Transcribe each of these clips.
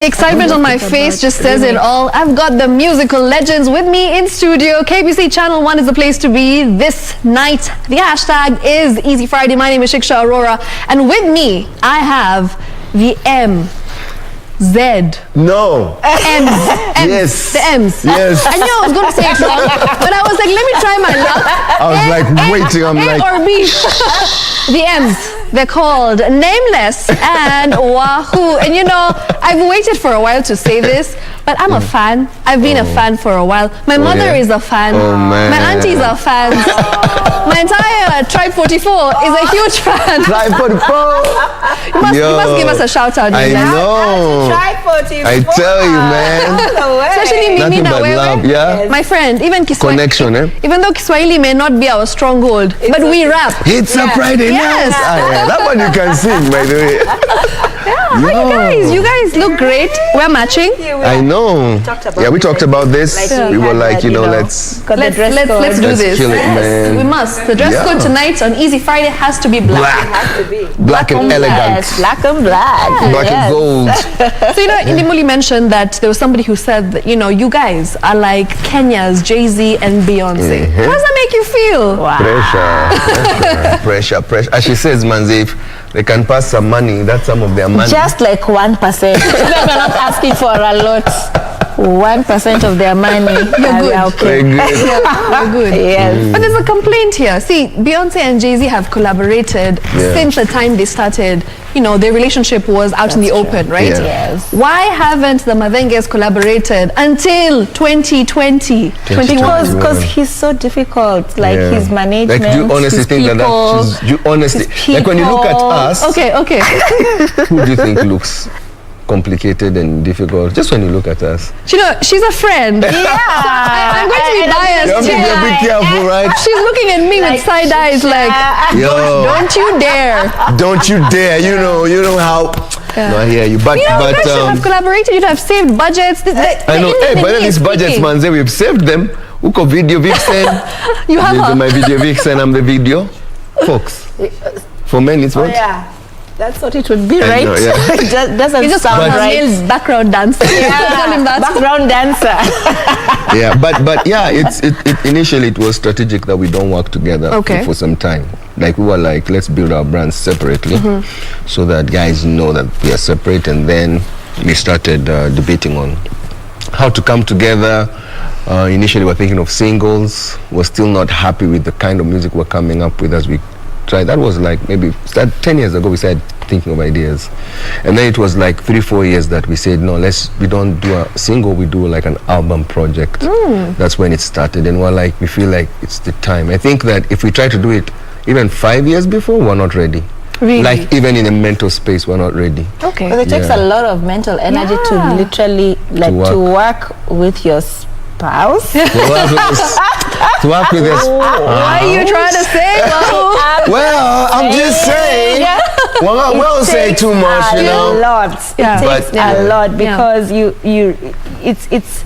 Excitement on my face just says it all. I've got the musical legends with me in studio. KBC Channel 1 is the place to be this night. The hashtag is Easy Friday. My name is Shiksha Arora. And with me, I have the M. Z. No. M's. Yes. The M's. Yes. I knew I was going to say it wrong, but I was like, let me try my luck. I was like waiting. I'm A like, or B. The M's. They're called Nameless and Wahu. And you know, I've waited for a while to say this, but I'm a fan. I've been a fan for a while. My mother is a fan. Oh, man. My aunties are fans. My entire Tribe 44 is a huge fan. Tribe 44. You must give us a shout out. I know. Tribe 44. I tell you, man. Especially Nothing Mimi but Wewe. love, yeah? My friend, even Kiswahili. Connection, eh? Even though Kiswahili may not be our stronghold, but we rap. It's a Friday Yes. night. Ah, yeah. That one you can sing, by the way. You guys look great. We're matching. I know. We talked about this. Like, we were had like, that, you know, Let's do Let's this. chill it, man. We must. The dress code tonight on Easy Friday has to be black. Has to be. Black and elegant. Yes, black and black. Black and gold. So, you know, Indimuli mentioned that there was somebody who said that, you know, you guys are like Kenya's Jay-Z and Beyonce. How does that make you feel? Wow. Pressure. As she says, manzi, if they can pass some money, that's some of their money. Just like 1%. They're not asking for a lot. 1% of their money. You're good. Okay. Very good. We're good. Yes. But there's a complaint here. See, Beyonce and Jay-Z have collaborated since the time they started. You know, their relationship was out in the open, right? Yeah. Yes. Why haven't the Mavenges collaborated until 2020? Because he's so difficult. Like his management. Like, do you honestly his think people, that you honestly, his like when you look at people. us, Okay. who do you think looks complicated and difficult? Just when you look at us. You know, she's a friend. Yeah. I'm going to be biased You have to here. be careful, right? She's looking at me with side eyes like, Yo, don't you dare. don't you dare. You know how. No, I hear you. But, You know, you guys should have collaborated. You'd have saved budgets. I know. Hey, but these budgets, man, say we've saved them. Uko video vixen. You have her. My video vixen, I'm the video. Folks. For men, it's what? Yeah. That's what it would be, I right? know, yeah. It doesn't You just call sound him right. Neil's background dancer. Call him that. Background dancer. Yeah, but yeah, it initially it was strategic that we don't work together for some time. Like we were like, let's build our brands separately, so that guys know that we are separate. And then we started debating on how to come together. Initially, we were thinking of singles. We're still not happy with the kind of music we're coming up with as we tried. That was like maybe 10 years ago. We started thinking of ideas, and then it was like 3-4 years that we said no, we don't do a single, we do like an album project. That's when it started, and we feel like it's the time. I think that if we try to do it even 5 years before, we're not ready. Really? Like even in a mental space, we're not ready. Okay. Because it takes a lot of mental energy to literally to work with your spouse. To work with this. What are you trying to say? Well, I'm just saying. Well, I won't say too much, you know. A lot. Yeah. It takes a lot because it's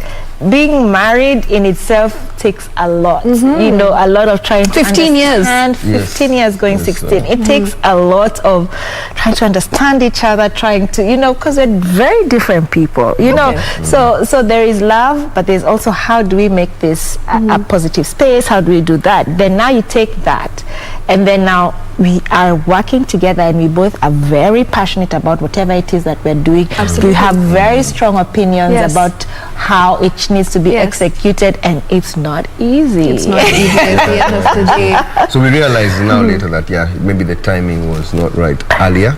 being married in itself takes a lot. You know, a lot of trying to 15 years. understand. 15 years going 16. It takes a lot of trying to understand each other, trying to, you know, because we're very different people, you know. So there is love, but there's also how do we make this a positive space? How do we do that? Then now you take that, and then now we are working together, and we both are very passionate about whatever it is that we're doing. Absolutely. We have very strong opinions about how it needs to be executed, and it's not easy. It's not easy at the end of the day. So we realized now later that maybe the timing was not right earlier,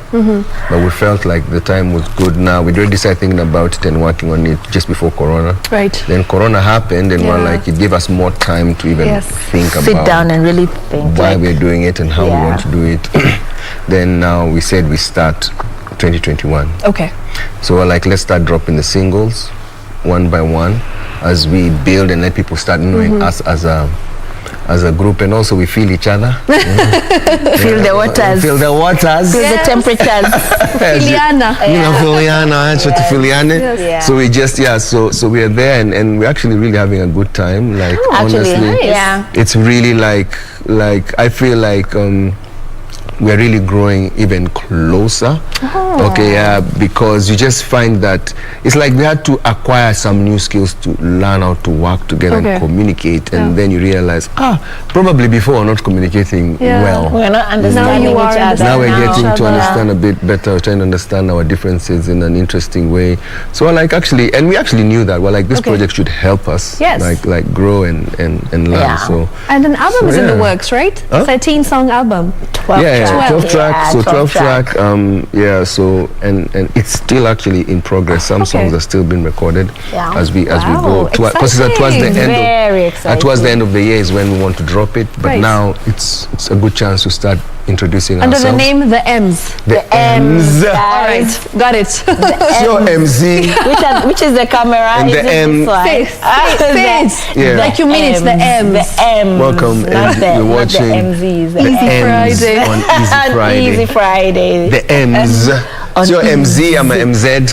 but we felt like the time was good now. We already started thinking about it and working on it just before Corona. Right. Then Corona happened, and we're like, it gave us more time to even think about Sit down and really think why we're doing it and how we want to do it. Then now we said we start 2021. Okay. So we're like, let's start dropping the singles one by one as we build and let people start knowing us as a group, and also we feel each other. feel the waters. Feel the waters. Feel the temperatures. Filiana. Yeah. So we just so we are there, and we're actually really having a good time. Like honestly, yeah. it's really like I feel like we're really growing even closer. Okay, yeah, because you just find that it's like we had to acquire some new skills to learn how to work together and communicate, and then you realize, probably before we're not communicating well. We're not understanding each other. Now we're getting to understand a bit better. We're trying to understand our differences in an interesting way. So like actually, and we actually knew that. Well, like this project should help us, like grow and learn. So and an album is in the works, right? 13-song album. 12 tracks. So 12 track. So and it's still actually in progress. Some songs are still being recorded as we go. Because towards the end of the year is when we want to drop it. But now it's a good chance to start introducing under ourselves. the name The M's. The M's. All right, got it. Your MZ. Which is the camera? And the M. Say it. Like you mean it's the M's. The M's. Welcome. You're watching Easy Friday. On Easy Friday. Easy Friday. The M's. It's your MZ, I'm an MZ.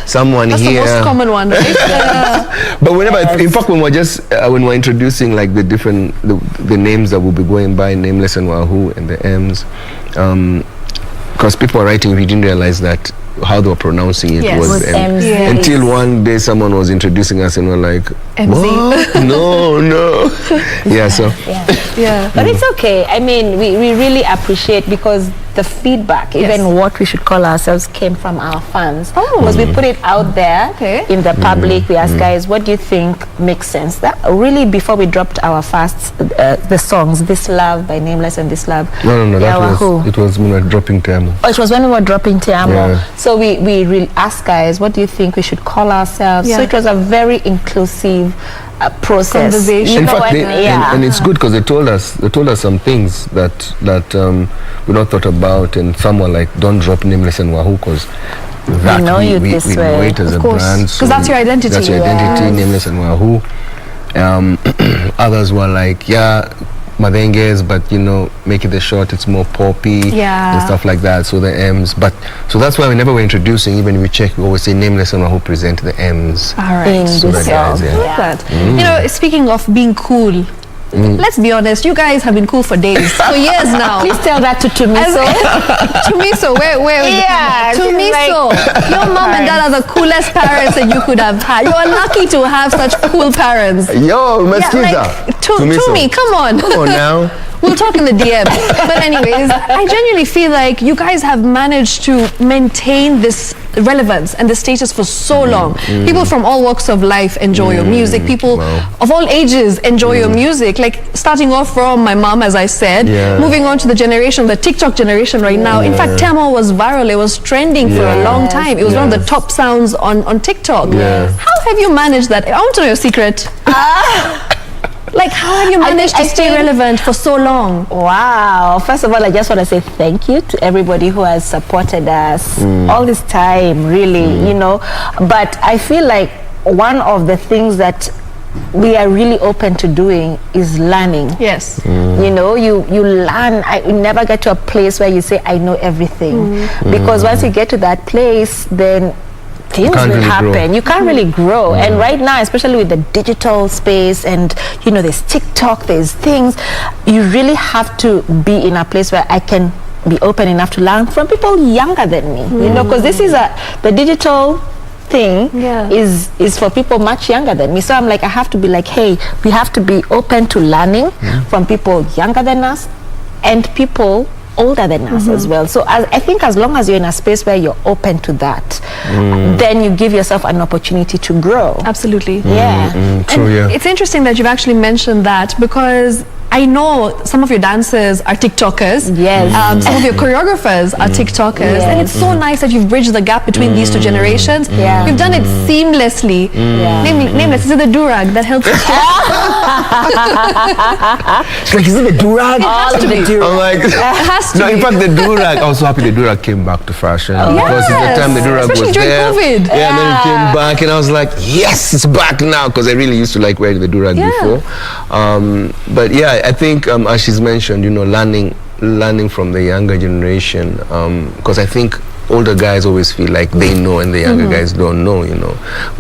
Someone That's here. That's the most common one, right? But whenever, in fact, when we're introducing like the different the names that we'll be going by, Nameless and Wahu and the M's, because people are writing, we didn't realize that how they were pronouncing it was M. Until one day someone was introducing us and we're like, what? No. But it's okay. I mean, we really appreciate, because the feedback, even what we should call ourselves, came from our fans. Because we put it out there in the public. We asked guys, what do you think makes sense? That really, before we dropped our first the songs, This Love by Nameless and This Love. No, it was when we were dropping Te Amo. Oh, it was when we were dropping Te Amo. So we really asked guys, what do you think we should call ourselves? So it was a very inclusive process. Conversation. In fact, and it's good because they told us some things that we not thought about, and some were like, don't drop Nameless and Wahu because that we know it as a brand. Because that's your identity. That's your identity, Nameless and Wahu. Others were like, Madenges, but make it a short, it's more poppy and stuff like that. So the M's, so that's why whenever we're introducing, even we check, we always say Nameless and Wahu present the M's. All right. So that guys, speaking of being cool, let's be honest, you guys have been cool for days, for years now. Please tell that to Tumiso. Tumiso, where Tumiso, your mom and dad are the coolest parents that you could have had. You are lucky to have such cool parents. Yo, Tumi, come on. Come on now. We'll talk in the DM. But anyways, I genuinely feel like you guys have managed to maintain this relevance and the status for so long. People from all walks of life enjoy your music. People of all ages enjoy your music. Like starting off from my mom, as I said, moving on to the TikTok generation right now. In fact, Te Amo was viral. It was trending for a long time. It was one of the top sounds on TikTok. How have you managed that? I want to know your secret. Like, how have you managed to stay relevant for so long? Wow. First of all, I just want to say thank you to everybody who has supported us all this time, really, But I feel like one of the things that we are really open to doing is learning. Yes. You learn. You never get to a place where you say, I know everything. Because once you get to that place, then things will happen. You can't really grow. And right now, especially with the digital space and there's TikTok, there's things, you really have to be in a place where I can be open enough to learn from people younger than me, because this is the digital thing is for people much younger than me. So I'm like, I have to be like, hey, we have to be open to learning from people younger than us and people older than us as well. So I think as long as you're in a space where you're open to that, then you give yourself an opportunity to grow. Absolutely. True, It's interesting that you've actually mentioned that, because I know some of your dancers are TikTokers. Yes. Some of your choreographers are TikTokers. And it's so nice that you've bridged the gap between these two generations. You've done it seamlessly. Nameless, is it the durag that helps you? It's like, is it the durag? It has to be. I'm like, it has to no, be. in fact, the durag, I was so happy the durag came back to fashion. Because at the time the durag especially was during there. COVID. Then it came back and I was like, yes, it's back now, because I really used to like wearing the durag before. But I think as she's mentioned, learning from the younger generation, because I think older guys always feel like they know and the younger guys don't know,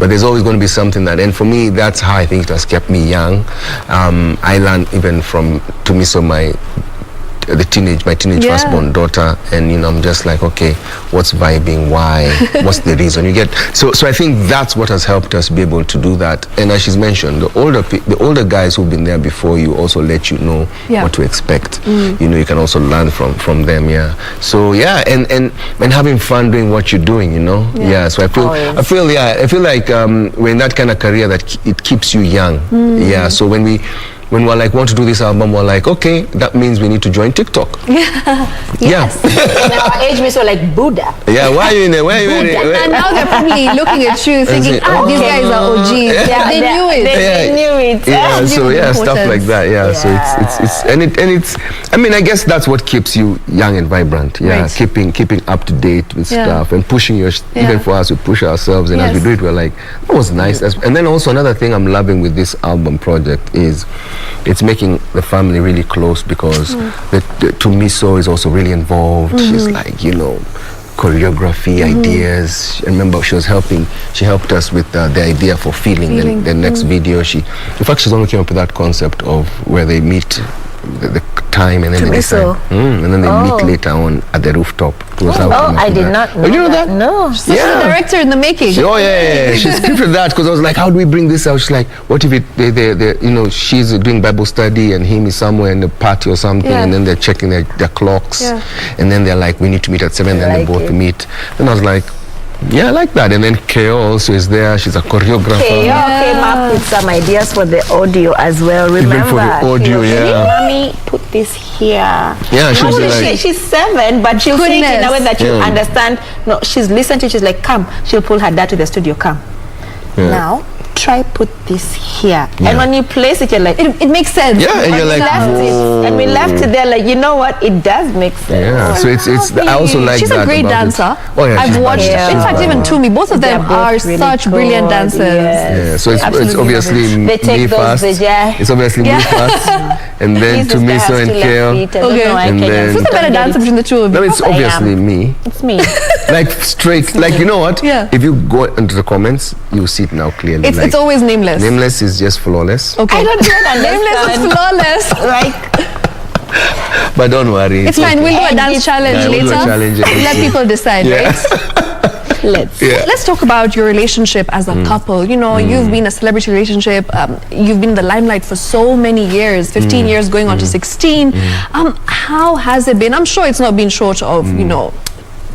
but there's always going to be something that, and for me, that's how I think it has kept me young. I learned even from Tumiso, my my teenage firstborn daughter, and I'm just like, okay, what's vibing, why, what's the reason? You get so I think that's what has helped us be able to do that. And as she's mentioned, the older guys who've been there before you also let you know what to expect. You can also learn from them. So and having fun doing what you're doing. So I feel like we're in that kind of career that it keeps you young. So when we're like, want to do this album, we're like, okay, that means we need to join TikTok. Yes. In our age, we saw like Buddha. Yeah, why are you in there? And now they're probably looking at you thinking, these guys are OGs. They knew it. They knew it. Stuff like that. So it's I mean, I guess that's what keeps you young and vibrant. Keeping up to date with stuff and pushing even for us, we push ourselves, and as we do it, we're like, that was nice. And then also another thing I'm loving with this album project is it's making the family really close, because Tumiso is also really involved. She's like, choreography, ideas. I remember she helped us with the idea for Feeling. The next video, in fact, she's only came up with that concept of where they meet the time, and then they decide, and then they meet later on at the rooftop. I did not know. You know that? No. She's the director in the making. She scripted that, because I was like, how do we bring this out? She's like, what if she's doing Bible study and him is somewhere in the party or something, and then they're checking their clocks, and then they're like, we need to meet at 7, and then they both meet. Then I was like, I like that. And then Keo also is there. She's a choreographer. Keo came up with some ideas for the audio as well. Remember? Even for the audio, Mommy, put this here. Yeah, she's 7, but she'll say it in a way that you understand. No, she's listening to it. She's like, come. She'll pull her dad to the studio. Come. Now, try put this here. And when you place it, you're like, it makes sense. Yeah, and you're like, and we left it there like, you know what? It does make sense. Yeah, so it's I also like she's that. She's a great dancer. I've watched. In fact, even Tumi, both of them are really such brilliant dancers. Yeah, so it's obviously me first. It's obviously me first, and then Tumiso and Keo. And then who's the better dancer between the two of you? No, it's obviously me. It's me. Like straight, like you know what? Yeah. If you go into the comments, you see it now clearly. It's always Nameless. Nameless is just flawless. Okay. I don't even understand. Nameless is flawless. But don't worry. It's fine. We'll do a dance challenge later. We'll do a challenge let people decide, right? Let's talk about your relationship as a couple. You've been a celebrity relationship. You've been in the limelight for so many years, 15 years going on to 16. How has it been? I'm sure it's not been short of,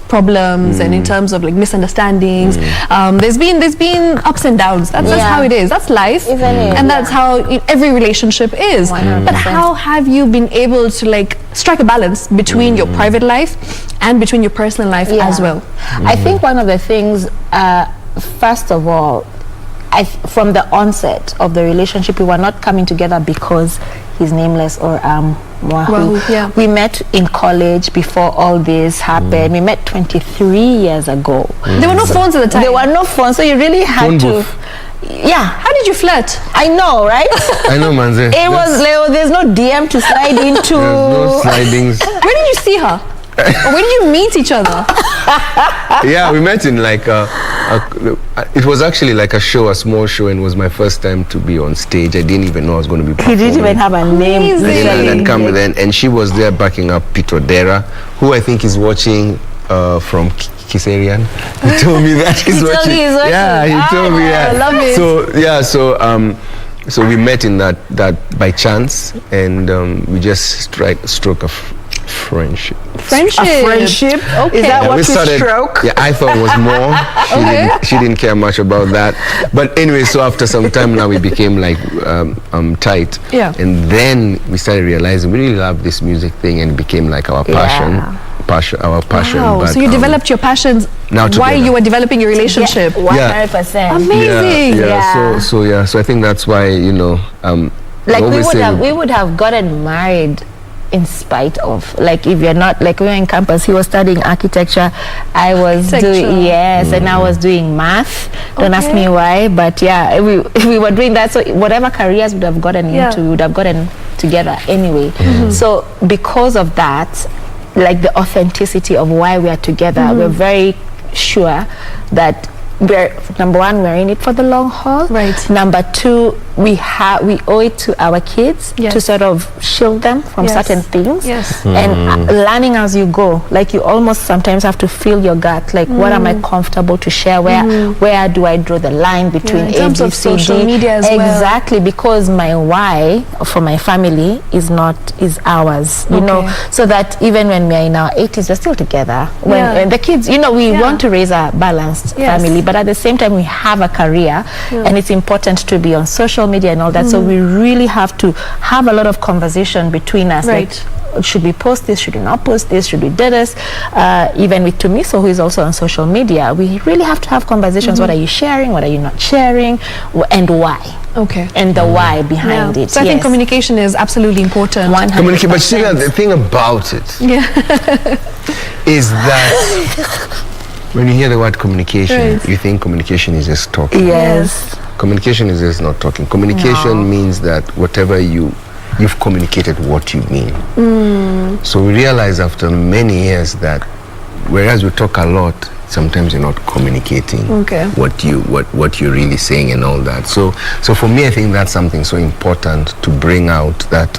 problems and in terms of like misunderstandings. There's been ups and downs. That's how it is. That's life. And that's how every relationship is. 100%. But how have you been able to like strike a balance between your private life and between your personal life as well? I think one of the things, first of all, from the onset of the relationship, we were not coming together because he's Nameless or Wahu. We met in college before all this happened. We met 23 years ago. There were no phones at the time. There were no phones, so you really had to. How did you flirt? I know, right? I know, manze. It was Leo. There's no DM to slide into. There's no slidings. Where did you see her? Or when did you meet each other? We met in like it was actually like a small show, and it was my first time to be on stage. I didn't even know I was going to be performing. He didn't even have a name. And she was there backing up Peter Dera, who I think is watching from Kiserian. He told me that he's watching. He told me that. I love it. So we met in that by chance, and we just struck a friendship. A friendship? Okay. Is that what you stroke? Yeah, I thought it was more. She didn't care much about that. But anyway, so after some time now we became like tight. And then we started realizing we really love this music thing, and it became like our passion. Our passion. Wow. But, so you developed your passions while you were developing your relationship. 100%. Amazing. So I think that's why like we would have gotten married in spite of, like, if you're not, like, we were in campus, he was studying architecture, I was doing and I was doing math. Don't ask me why, but we were doing that. So whatever careers we would have gotten into, we would have gotten together anyway. So because of that, like the authenticity of why we are together, we're very sure that number one, we're in it for the long haul. Right. Number two, we owe it to our kids to sort of shield them from certain things. Yes. And learning as you go, like you almost sometimes have to feel your gut, like what am I comfortable to share, where do I draw the line between in terms of social media as well. Exactly, because my why for my family is ours, you know, so that even when we're in our 80s, we're still together. When the kids, you know, we want to raise a balanced family, but at the same time we have a career, and it's important to be on social media and all that. So we really have to have a lot of conversation between us. Like, should we post this? Should we not post this? Should we do this? Even with Tumiso, who is also on social media, we really have to have conversations. What are you sharing? What are you not sharing? And why? Okay. And the why behind it. So I think communication is absolutely important. 100%. But see, the thing about it is that when you hear the word communication, you think communication is just talking. Yes. Communication is just not talking. Communication means that whatever you've communicated what you mean. So we realize after many years that whereas we talk a lot, sometimes you're not communicating what you're really saying and all that. So for me, I think that's something so important to bring out, that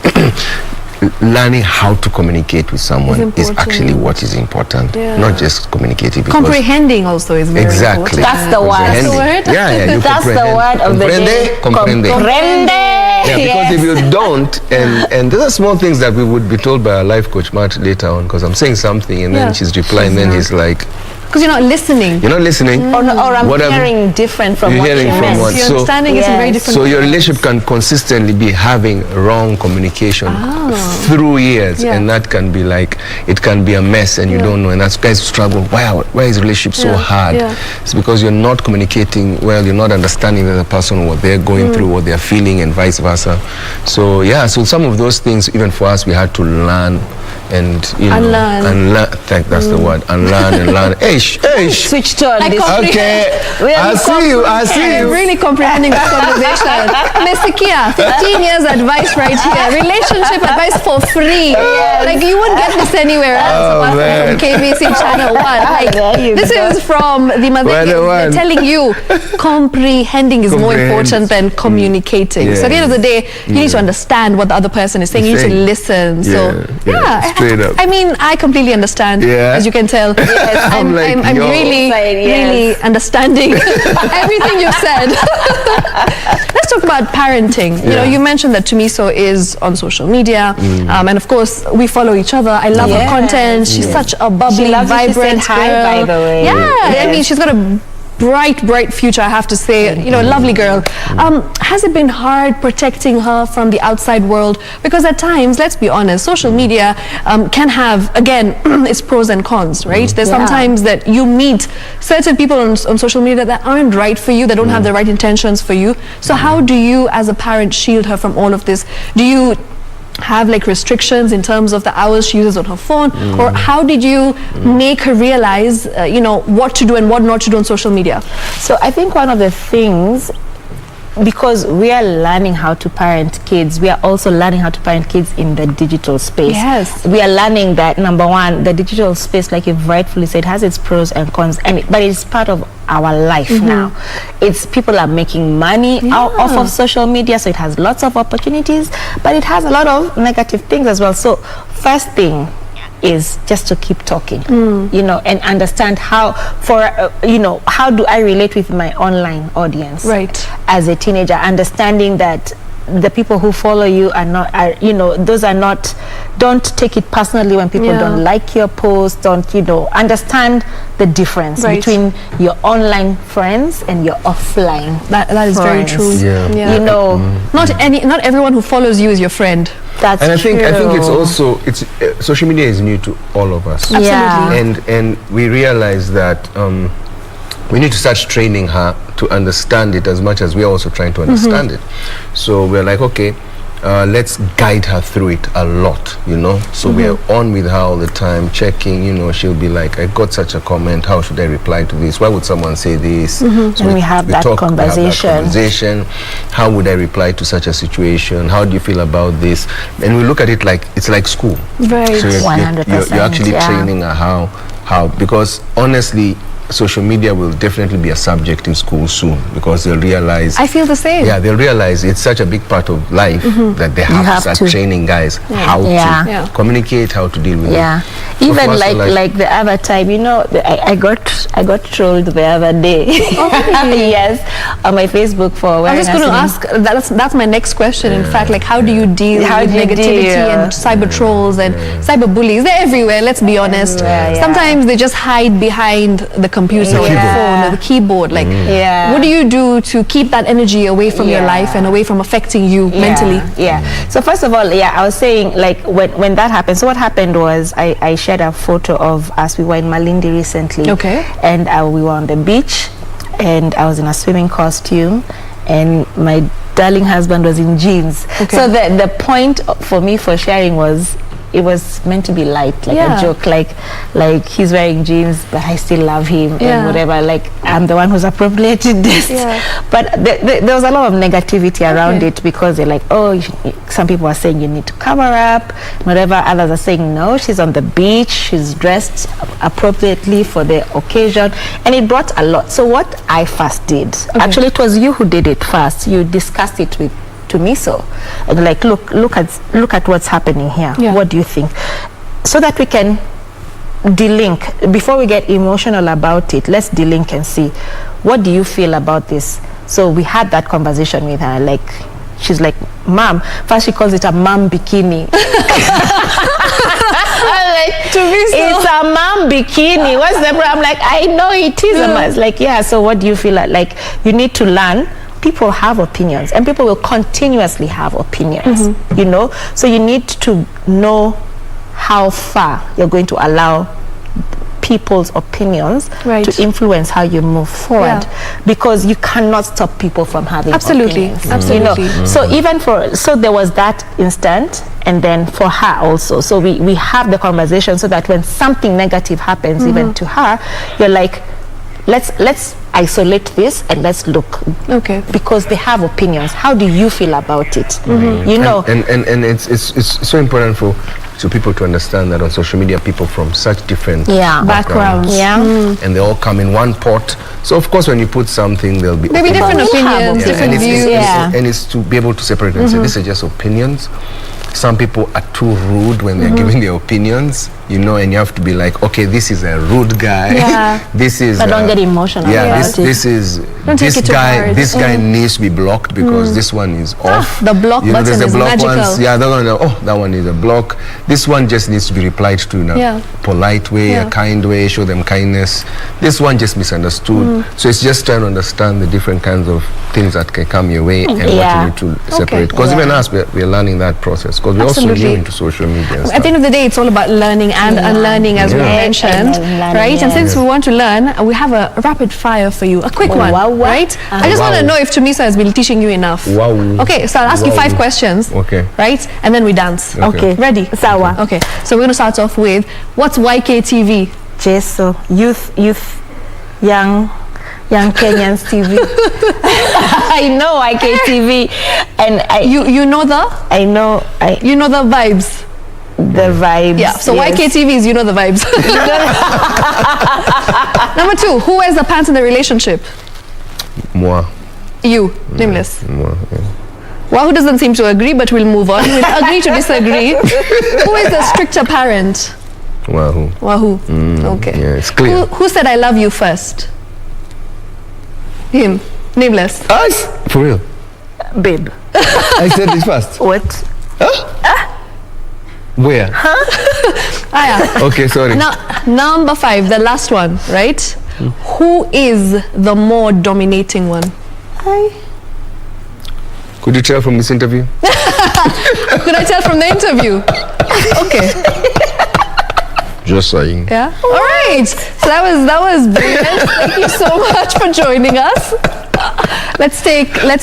learning how to communicate with someone is actually what is important, not just communicating. Comprehending also is very important. That's the word. That's the word of the day. Comprende. Yeah, because if you don't, and those are small things that we would be told by our life coach much later on, because I'm saying something and then she's replying, and then he's like, because you're not listening. You're not listening. Or I'm hearing different from what you meant. Your understanding is very different. So your relationship can consistently be having wrong communication through years, and that can be like, it can be a mess, and you don't know, and that's guys struggle. Why is relationship so hard? It's because you're not communicating well, you're not understanding the other person, what they're going through, what they're feeling, and vice versa. So so some of those things, even for us, we had to learn and unlearn. That's the word. Unlearn and learn. Switched on this. Okay. I see you. I'm really comprehending this conversation. Miss Sikia, 15 years advice right here. Relationship advice for free. Like you wouldn't get this anywhere else apart from KBC Channel 1. Like, this is from the mother. They're telling you comprehending is more important than communicating. So at the end of the day, you need to understand what the other person is saying. You need to listen. So straight up. I mean, I completely understand, as you can tell. I'm really understanding everything you've said. Let's talk about parenting. You know, you mentioned that Tumiso is on social media, and of course we follow each other. I love her content. She's such a bubbly, vibrant girl. By the way. I mean, she's got a bright future, I have to say. You know, lovely girl. Has it been hard protecting her from the outside world? Because at times, let's be honest, social media can have, again, its pros and cons, right? There's sometimes that you meet certain people on social media that aren't right for you, that don't have the right intentions for you. So how do you, as a parent, shield her from all of this? Do you have like restrictions in terms of the hours she uses on her phone, or how did you make her realize you know, what to do and what not to do on social media? So I think one of the things, because we are learning how to parent kids, we are also learning how to parent kids in the digital space. Yes. We are learning that, number one, the digital space, like you've rightfully said, has its pros and cons, but it's part of our life now. It's people are making money off of social media, so it has lots of opportunities, but it has a lot of negative things as well. So first thing is just to keep talking, you know, and understand how, you know, how do I relate with my online audience, right? As a teenager, understanding that the people who follow you you know, those are not, don't take it personally when people don't like your post, don't, you know, understand the difference between your online friends and your offline that is friends. Very true. You know, not everyone who follows you is your friend. That's and I true. think it's also, social media is new to all of us. Absolutely. And we realize that we need to start training her to understand it as much as we're also trying to understand it. So we're like, okay, let's guide her through it a lot, you know. So we're on with her all the time, checking, you know. She'll be like, I got such a comment, how should I reply to this? Why would someone say this? So we have that conversation. How would I reply to such a situation? How do you feel about this? And we look at it like it's like school. Right. So 100%. You're actually training her how, because honestly, social media will definitely be a subject in school soon, because they'll realize. I feel the same. Yeah, they'll realize it's such a big part of life that they have to start training guys how to communicate, how to deal with it. Even like the other time, you know, I got trolled the other day. Yes, on my Facebook for wearing. I'm just going to ask. That's my next question. In fact, like, how do you deal with negativity and cyber trolls and cyber bullies? They're everywhere. Let's be honest. Sometimes they just hide behind the computer or the phone or the keyboard. Like, what do you do to keep that energy away from your life and away from affecting you mentally? So first of all, I was saying, like, when that happened, so what happened was I shared a photo of us. We were in Malindi recently, and we were on the beach, and I was in a swimming costume, and my darling husband was in jeans. So the point for me for sharing was, it was meant to be light, like a joke, like he's wearing jeans, but I still love him and whatever. Like, I'm the one who's appropriated this. But there was a lot of negativity around it, because they're like, oh, some people are saying you need to cover up, whatever. Others are saying no, she's on the beach, she's dressed appropriately for the occasion, and it brought a lot. So what I first did, actually, it was you who did it first. You discussed it with Tumiso, and like, look at what's happening here. What do you think? So that we can delink. Before we get emotional about it, let's delink and see, what do you feel about this? So we had that conversation with her. Like, she's like, Mom. First she calls it a mom bikini. I'm like, it's a mom bikini. What's the problem? I'm like, I know it is a mom. It's like, so what do you feel like you need to learn? People have opinions, and people will continuously have opinions, you know. So you need to know how far you're going to allow people's opinions to influence how you move forward, because you cannot stop people from having opinions. You know? So even so there was that instant, and then for her also. So we have the conversation, so that when something negative happens even to her, you're like, let's isolate this and let's look, because they have opinions. How do you feel about it? You know, and it's so important for people to understand that on social media, people from such different backgrounds, and they all come in one pot. So of course, when you put something, there'll be different opinions, different views, and it's to be able to separate and say, these are just opinions. Some people are too rude when they're giving their opinions, you know, and you have to be like, okay, this is a rude guy. This is. But don't get emotional. This guy needs to be blocked, because this one is off. The block button is magical. Ones, that one is a block. This one just needs to be replied to in a polite way, a kind way, show them kindness. This one just misunderstood. So it's just trying to understand the different kinds of things that can come your way, and what you need to separate. Because even us, we're learning that process, because we're also new into social media. At the end of the day, it's all about learning and unlearning, as we mentioned, right? And since we want to learn, we have a rapid fire for you, a quick one, right? I just want to know if Tumisa has been teaching you enough. Okay, so I'll ask you 5 questions, right? And then we dance. Okay. Ready? Sawa. Okay, so we're going to start off with, what's YKTV? Jeso, youth, young Kenyans TV. I know YKTV, and you know you know the vibes. The vibes. Yeah. So YKTV is, you know the vibes. Number 2, who wears the pants in the relationship? Moi. You, Nameless. Moi. Wahu doesn't seem to agree, but we'll move on. We'll agree to disagree. Who is the stricter parent? Wahu. Okay. Yeah, it's clear. Who said I love you first? Him. Nameless. Us? For real? Babe. I said this first. What? Where? Okay, sorry. Now, number 5, the last one, right? Who is the more dominating one? Could you tell from this interview? Could I tell from the interview? Okay. Just saying. Yeah. All right. So that was brilliant. Thank you so much for joining us. let's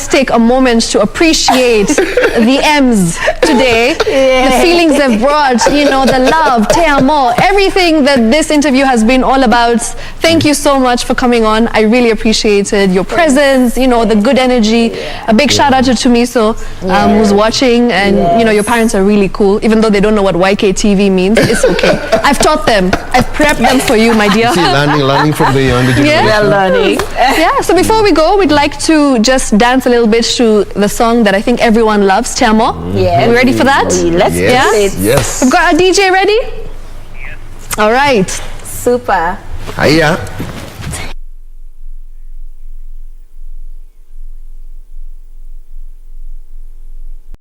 take a moment to appreciate the M's today. The feelings they've brought, you know, the love, te amo, everything that this interview has been all about. Thank you so much for coming on. I really appreciated your presence, you know, the good energy. A big shout out to Tumiso, who's watching, and you know, your parents are really cool, even though they don't know what YKTV means. It's okay. I've taught them. I've prepped them for you, my dear. See, learning from the younger generation. They're learning. Yeah, so before we go, we'd like to just dance a little bit to the song that I think everyone loves, Te Amo. Yeah. We ready for that? Let's do it. Yes. We've got our DJ ready? All right. Super. Hiya.